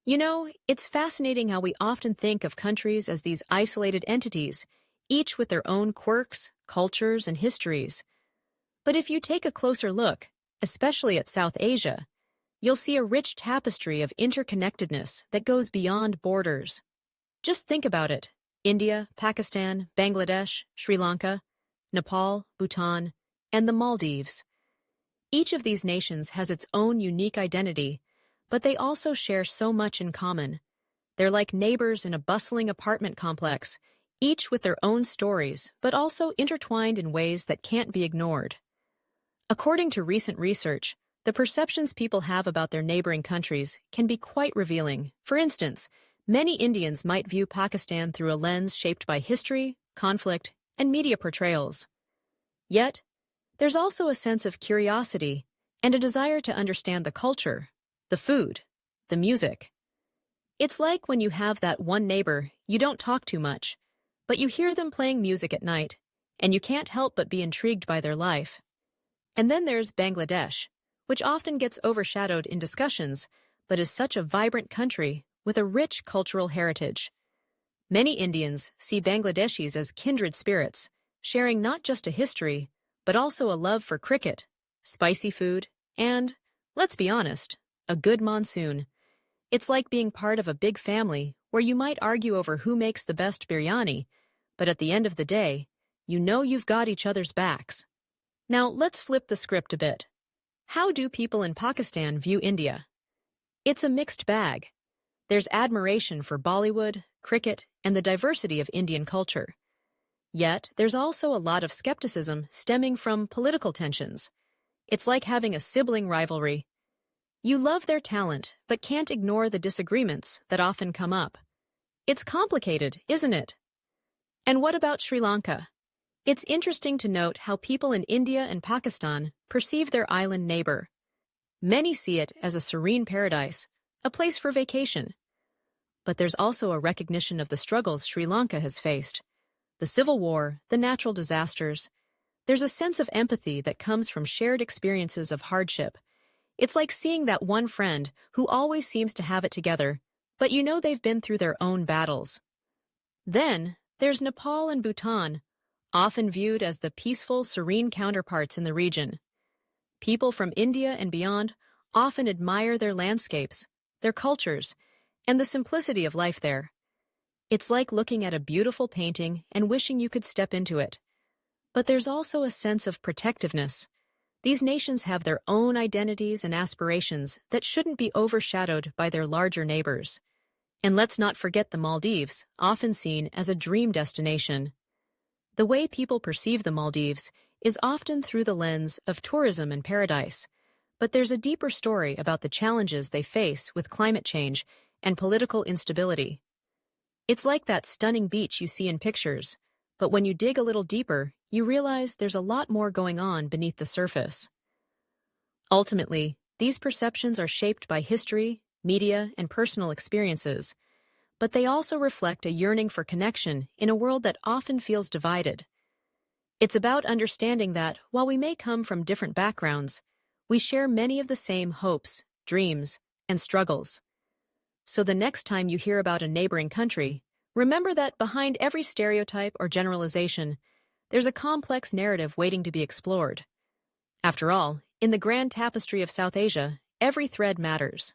It's fascinating how we often think of countries as these isolated entities, each with their own quirks, cultures, and histories. But if you take a closer look, especially at South Asia, you'll see a rich tapestry of interconnectedness that goes beyond borders. Just think about it. India, Pakistan, Bangladesh, Sri Lanka, Nepal, Bhutan, and the Maldives. Each of these nations has its own unique identity, but they also share so much in common. They're like neighbors in a bustling apartment complex, each with their own stories, but also intertwined in ways that can't be ignored. According to recent research, the perceptions people have about their neighboring countries can be quite revealing. For instance, many Indians might view Pakistan through a lens shaped by history, conflict, and media portrayals. Yet, there's also a sense of curiosity and a desire to understand the culture, the food, the music. It's like when you have that one neighbor you don't talk too much, but you hear them playing music at night, and you can't help but be intrigued by their life. And then there's Bangladesh, which often gets overshadowed in discussions, but is such a vibrant country with a rich cultural heritage. Many Indians see Bangladeshis as kindred spirits, sharing not just a history, but also a love for cricket, spicy food, and, let's be honest, a good monsoon. It's like being part of a big family where you might argue over who makes the best biryani, but at the end of the day, you know you've got each other's backs. Now, let's flip the script a bit. How do people in Pakistan view India? It's a mixed bag. There's admiration for Bollywood, cricket, and the diversity of Indian culture. Yet, there's also a lot of skepticism stemming from political tensions. It's like having a sibling rivalry. You love their talent, but can't ignore the disagreements that often come up. It's complicated, isn't it? And what about Sri Lanka? It's interesting to note how people in India and Pakistan perceive their island neighbor. Many see it as a serene paradise, a place for vacation. But there's also a recognition of the struggles Sri Lanka has faced. The civil war, the natural disasters. There's a sense of empathy that comes from shared experiences of hardship. It's like seeing that one friend who always seems to have it together, but you know they've been through their own battles. Then, there's Nepal and Bhutan, often viewed as the peaceful, serene counterparts in the region. People from India and beyond often admire their landscapes, their cultures, and the simplicity of life there. It's like looking at a beautiful painting and wishing you could step into it. But there's also a sense of protectiveness. These nations have their own identities and aspirations that shouldn't be overshadowed by their larger neighbors. And let's not forget the Maldives, often seen as a dream destination. The way people perceive the Maldives is often through the lens of tourism and paradise, but there's a deeper story about the challenges they face with climate change and political instability. It's like that stunning beach you see in pictures, but when you dig a little deeper, you realize there's a lot more going on beneath the surface. Ultimately, these perceptions are shaped by history, media, and personal experiences, but they also reflect a yearning for connection in a world that often feels divided. It's about understanding that, while we may come from different backgrounds, we share many of the same hopes, dreams, and struggles. So the next time you hear about a neighboring country, remember that behind every stereotype or generalization, there's a complex narrative waiting to be explored. After all, in the grand tapestry of South Asia, every thread matters.